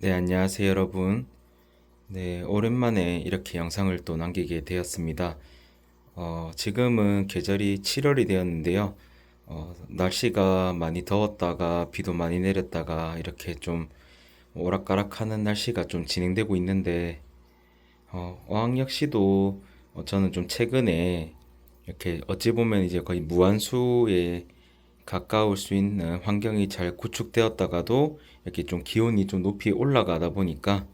네, 안녕하세요, 여러분. 네, 오랜만에 이렇게 영상을 또 남기게 되었습니다. 지금은 계절이 7월이 되었는데요. 날씨가 많이 더웠다가 비도 많이 내렸다가 이렇게 좀 오락가락하는 날씨가 좀 진행되고 있는데, 어학 역시도 저는 좀 최근에 이렇게 어찌 보면 이제 거의 무한수에 가까울 수 있는 환경이 잘 구축되었다가도 이렇게 좀 기온이 좀 높이 올라가다 보니까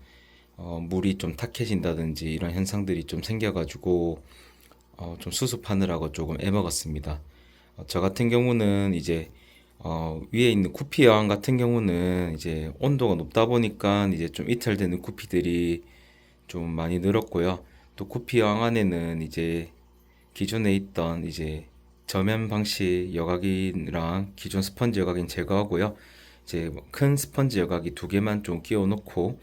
물이 좀 탁해진다든지 이런 현상들이 좀 생겨가지고 좀 수습하느라고 조금 애먹었습니다. 저 같은 경우는 이제 위에 있는 구피 여왕 같은 경우는 이제 온도가 높다 보니까 이제 좀 이탈되는 구피들이 좀 많이 늘었고요. 또 구피 여왕 안에는 이제 기존에 있던 이제 저면 방식 여과기랑 기존 스펀지 여과기는 제거하고요. 이제 큰 스펀지 여과기 두 개만 좀 끼워 놓고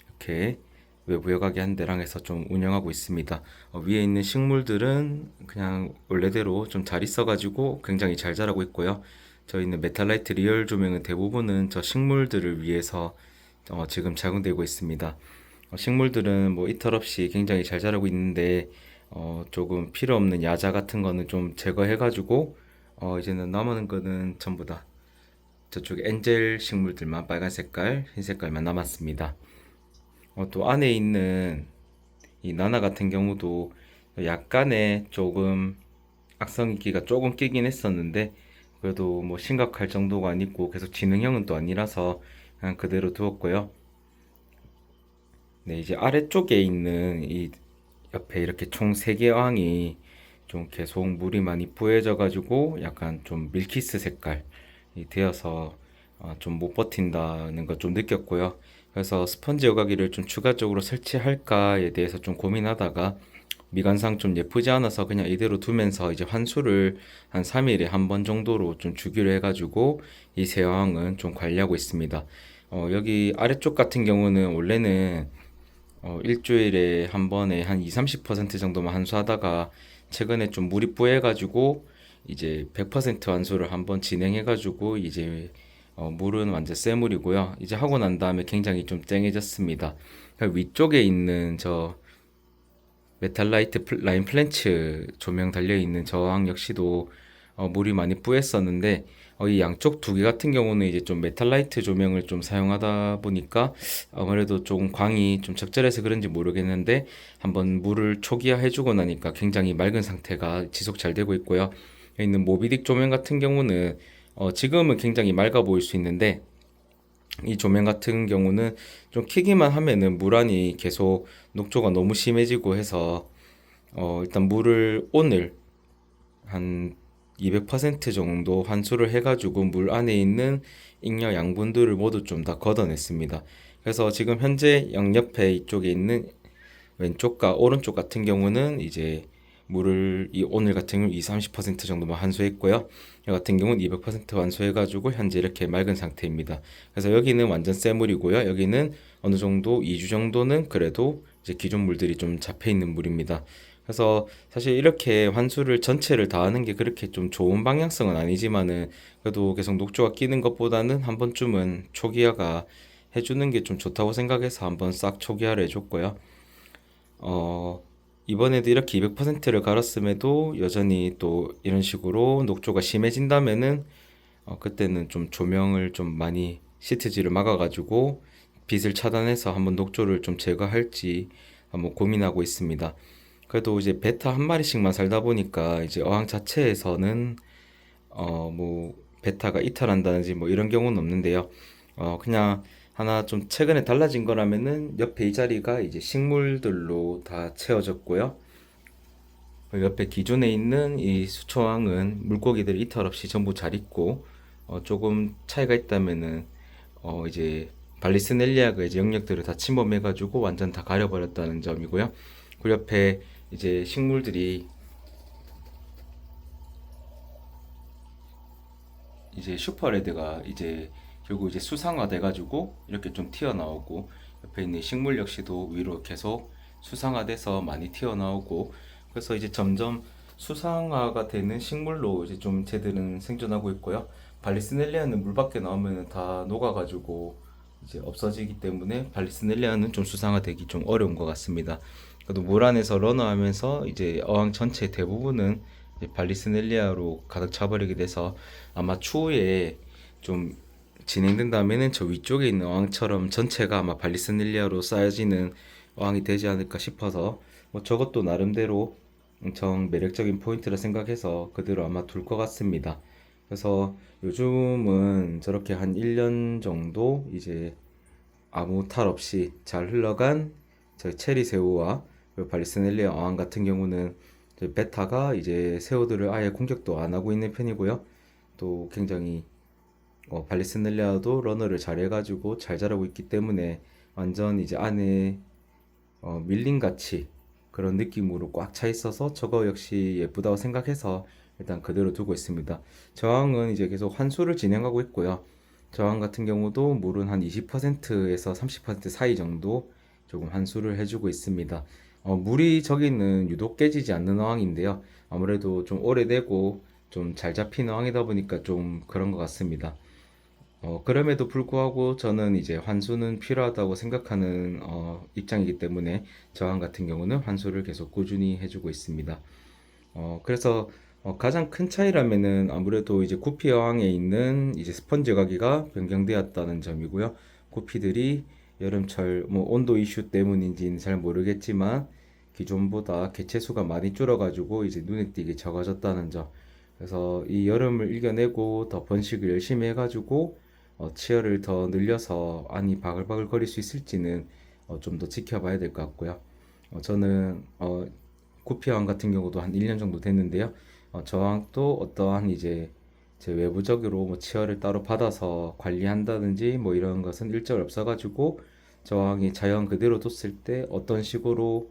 이렇게 외부 여과기 한 대랑 해서 좀 운영하고 있습니다. 위에 있는 식물들은 그냥 원래대로 좀 잘 있어가지고 굉장히 잘 자라고 있고요. 저희는 메탈라이트 리얼 조명은 대부분은 저 식물들을 위해서 지금 작용되고 있습니다. 식물들은 뭐 이탈 없이 굉장히 잘 자라고 있는데 조금 필요 없는 야자 같은 거는 좀 제거해가지고 이제는 남은 거는 전부 다 저쪽 엔젤 식물들만 빨간 색깔, 흰 색깔만 남았습니다. 또 안에 있는 이 나나 같은 경우도 약간의 조금 악성이기가 조금 끼긴 했었는데 그래도 뭐 심각할 정도가 아니고 계속 진행형은 또 아니라서 그냥 그대로 두었고요. 네, 이제 아래쪽에 있는 이 옆에 이렇게 총 3개 어항이 좀 계속 물이 많이 부해져 가지고 약간 좀 밀키스 색깔이 되어서 좀 못 버틴다는 걸 좀 느꼈고요. 그래서 스펀지 여과기를 좀 추가적으로 설치할까에 대해서 좀 고민하다가 미관상 좀 예쁘지 않아서 그냥 이대로 두면서 이제 환수를 한 3일에 한 번 정도로 좀 주기로 해가지고 이 세 어항은 좀 관리하고 있습니다. 여기 아래쪽 같은 경우는 원래는 일주일에 한 번에 한 2, 30% 정도만 환수하다가 최근에 좀 물이 뿌해가지고 이제 100% 환수를 한번 진행해가지고 이제 물은 완전 새 물이고요. 이제 하고 난 다음에 굉장히 좀 쨍해졌습니다. 위쪽에 있는 저 메탈라이트 라인 플랜츠 조명 달려있는 저항 역시도 물이 많이 뿌했었는데 이 양쪽 두 개 같은 경우는 이제 좀 메탈라이트 조명을 좀 사용하다 보니까 아무래도 좀 광이 좀 적절해서 그런지 모르겠는데 한번 물을 초기화 해주고 나니까 굉장히 맑은 상태가 지속 잘 되고 있고요. 여기 있는 모비딕 조명 같은 경우는 지금은 굉장히 맑아 보일 수 있는데 이 조명 같은 경우는 좀 켜기만 하면은 물 안이 계속 녹조가 너무 심해지고 해서 일단 물을 오늘 한 200% 정도 환수를 해가지고 물 안에 있는 잉여 양분들을 모두 좀 다 걷어냈습니다. 그래서 지금 현재 양옆에 이쪽에 있는 왼쪽과 오른쪽 같은 경우는 이제 물을 오늘 같은 경우 2, 30% 정도만 환수했고요. 이 같은 경우는 200% 환수해가지고 현재 이렇게 맑은 상태입니다. 그래서 여기는 완전 새 물이고요. 여기는 어느 정도 2주 정도는 그래도 이제 기존 물들이 좀 잡혀 있는 물입니다. 그래서 사실 이렇게 환수를 전체를 다 하는 게 그렇게 좀 좋은 방향성은 아니지만은 그래도 계속 녹조가 끼는 것보다는 한 번쯤은 초기화가 해주는 게 좀 좋다고 생각해서 한번 싹 초기화를 해줬고요. 어, 이번에도 이렇게 200%를 갈았음에도 여전히 또 이런 식으로 녹조가 심해진다면은 그때는 좀 조명을 좀 많이 시트지를 막아가지고 빛을 차단해서 한번 녹조를 좀 제거할지 한번 고민하고 있습니다. 그래도 이제 베타 한 마리씩만 살다 보니까 이제 어항 자체에서는 뭐 베타가 이탈한다든지 뭐 이런 경우는 없는데요. 그냥 하나 좀 최근에 달라진 거라면은 옆에 이 자리가 이제 식물들로 다 채워졌고요. 그리고 옆에 기존에 있는 이 수초항은 물고기들 이탈 없이 전부 잘 있고 조금 차이가 있다면은 이제 발리스넬리아가 이제 영역들을 다 침범해가지고 완전 다 가려버렸다는 점이고요. 그 옆에 이제 식물들이 이제 슈퍼레드가 이제 결국 이제 수상화 돼가지고 이렇게 좀 튀어나오고 옆에 있는 식물 역시도 위로 계속 수상화돼서 많이 튀어나오고 그래서 이제 점점 수상화가 되는 식물로 이제 좀 쟤들은 생존하고 있고요. 발리스넬리아는 물 밖에 나오면 다 녹아가지고 이제 없어지기 때문에 발리스넬리아는 좀 수상화되기 좀 어려운 것 같습니다. 그래도 물 안에서 러너하면서 이제 어항 전체 대부분은 이제 발리스넬리아로 가득 차버리게 돼서 아마 추후에 좀 진행된다면은 저 위쪽에 있는 어항처럼 전체가 아마 발리스넬리아로 쌓여지는 어항이 되지 않을까 싶어서 뭐 저것도 나름대로 엄청 매력적인 포인트라 생각해서 그대로 아마 둘 것 같습니다. 그래서 요즘은 저렇게 한 1년 정도 이제 아무 탈 없이 잘 흘러간 저희 체리 새우와 발리스넬리아 어항 같은 경우는 저희 베타가 이제 새우들을 아예 공격도 안 하고 있는 편이고요. 또 굉장히 발리스넬리아도 러너를 잘 해가지고 잘 자라고 있기 때문에 완전 이제 안에 밀림같이 그런 느낌으로 꽉 차 있어서 저거 역시 예쁘다고 생각해서 일단 그대로 두고 있습니다. 저항은 이제 계속 환수를 진행하고 있고요. 저항 같은 경우도 물은 한 20%에서 30% 사이 정도 조금 환수를 해주고 있습니다. 물이 저기는 유독 깨지지 않는 어항인데요. 아무래도 좀 오래되고 좀 잘 잡힌 어항이다 보니까 좀 그런 것 같습니다. 그럼에도 불구하고 저는 이제 환수는 필요하다고 생각하는 입장이기 때문에 저항 같은 경우는 환수를 계속 꾸준히 해주고 있습니다. 그래서 가장 큰 차이라면은 아무래도 이제 구피 어항에 있는 이제 스펀지 가기가 변경되었다는 점이고요. 구피들이 여름철 뭐 온도 이슈 때문인지는 잘 모르겠지만 기존보다 개체수가 많이 줄어가지고 이제 눈에 띄게 적어졌다는 점. 그래서 이 여름을 이겨내고 더 번식을 열심히 해가지고 치어를 더 늘려서 안이 바글바글 거릴 수 있을지는 좀 더 지켜봐야 될 것 같고요. 저는 구피왕 같은 경우도 한 1년 정도 됐는데요. 저항도 어떠한 이제 제 외부적으로 뭐 치어를 따로 받아서 관리한다든지 뭐 이런 것은 일절 없어가지고 저항이 자연 그대로 뒀을 때 어떤 식으로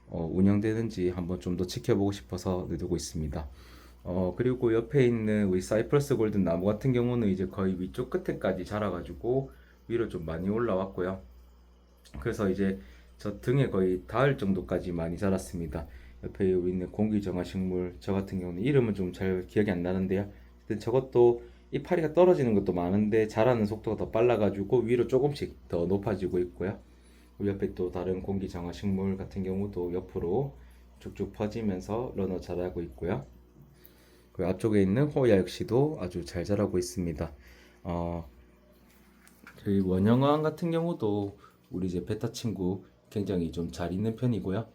운영되는지 한번 좀 더 지켜보고 싶어서 놔두고 있습니다. 그리고 옆에 있는 우리 사이프러스 골든 나무 같은 경우는 이제 거의 위쪽 끝에까지 자라가지고 위로 좀 많이 올라왔고요. 그래서 이제 저 등에 거의 닿을 정도까지 많이 자랐습니다. 옆에 있는 공기정화 식물 저 같은 경우는 이름은 좀 잘 기억이 안 나는데요. 하여튼 저것도 이파리가 떨어지는 것도 많은데 자라는 속도가 더 빨라가지고 위로 조금씩 더 높아지고 있고요. 우리 옆에 또 다른 공기정화 식물 같은 경우도 옆으로 쭉쭉 퍼지면서 러너 자라고 있고요. 그 앞쪽에 있는 호야 역시도 아주 잘 자라고 있습니다. 어, 저희 원형어항 같은 경우도 우리 이제 베타 친구 굉장히 좀 잘 있는 편이고요.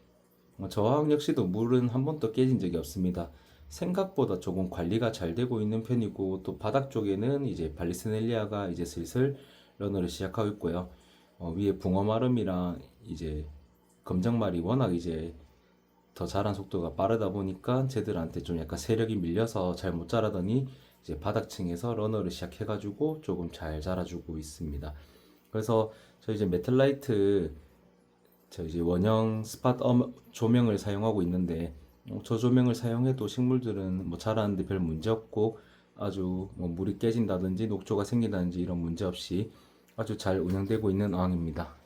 저 어항 역시도 물은 한 번도 깨진 적이 없습니다. 생각보다 조금 관리가 잘 되고 있는 편이고 또 바닥 쪽에는 이제 발리스넬리아가 이제 슬슬 러너를 시작하고 있고요. 위에 붕어마름이랑 이제 검정말이 워낙 이제 더 자란 속도가 빠르다 보니까 쟤들한테 좀 약간 세력이 밀려서 잘 못 자라더니 이제 바닥층에서 러너를 시작해가지고 조금 잘 자라주고 있습니다. 그래서 저 이제 메탈라이트 저 이제 원형 스팟 조명을 사용하고 있는데 저 조명을 사용해도 식물들은 뭐 자라는데 별 문제 없고 아주 뭐 물이 깨진다든지 녹조가 생긴다든지 이런 문제 없이 아주 잘 운영되고 있는 어항입니다.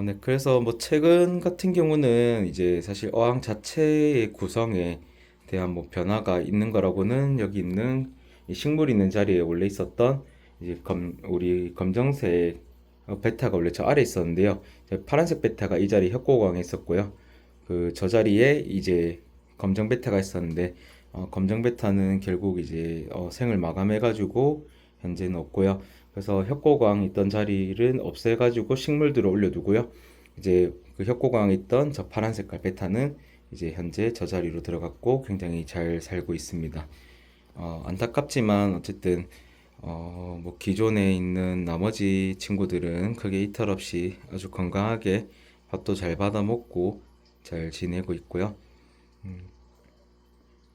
네, 그래서 뭐 최근 같은 경우는 이제 사실 어항 자체의 구성에 대한 뭐 변화가 있는 거라고는 여기 있는 이 식물 있는 자리에 원래 있었던 이제 우리 검정색 베타가 원래 저 아래 있었는데요. 파란색 베타가 이 자리 협곡어항에 있었고요. 그 저 자리에 이제 검정 베타가 있었는데 검정 베타는 결국 이제 생을 마감해가지고 현재는 없고요. 그래서 협곡왕 있던 자리를 없애가지고 식물들을 올려두고요. 이제 그 협곡왕 있던 저 파란 색깔 베타는 이제 현재 저 자리로 들어갔고 굉장히 잘 살고 있습니다. 안타깝지만 어쨌든 뭐 기존에 있는 나머지 친구들은 크게 이탈 없이 아주 건강하게 밥도 잘 받아 먹고 잘 지내고 있고요.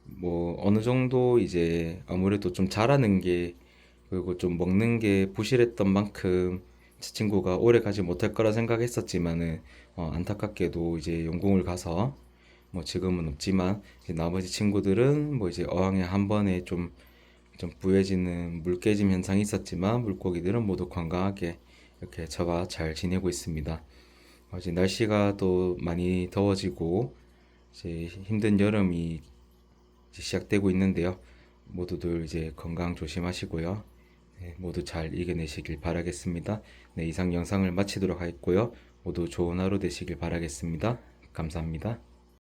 뭐 어느 정도 이제 아무래도 좀 자라는 게 그리고 좀 먹는 게 부실했던 만큼 제 친구가 오래 가지 못할 거라 생각했었지만은 안타깝게도 이제 용궁을 가서 뭐 지금은 없지만 이제 나머지 친구들은 뭐 이제 어항에 한 번에 좀 부해지는 물깨짐 현상이 있었지만 물고기들은 모두 건강하게 이렇게 저가 잘 지내고 있습니다. 이제 날씨가 또 많이 더워지고 이제 힘든 여름이 이제 시작되고 있는데요. 모두들 이제 건강 조심하시고요. 네, 모두 잘 이겨내시길 바라겠습니다. 네, 이상 영상을 마치도록 하겠고요. 모두 좋은 하루 되시길 바라겠습니다. 감사합니다.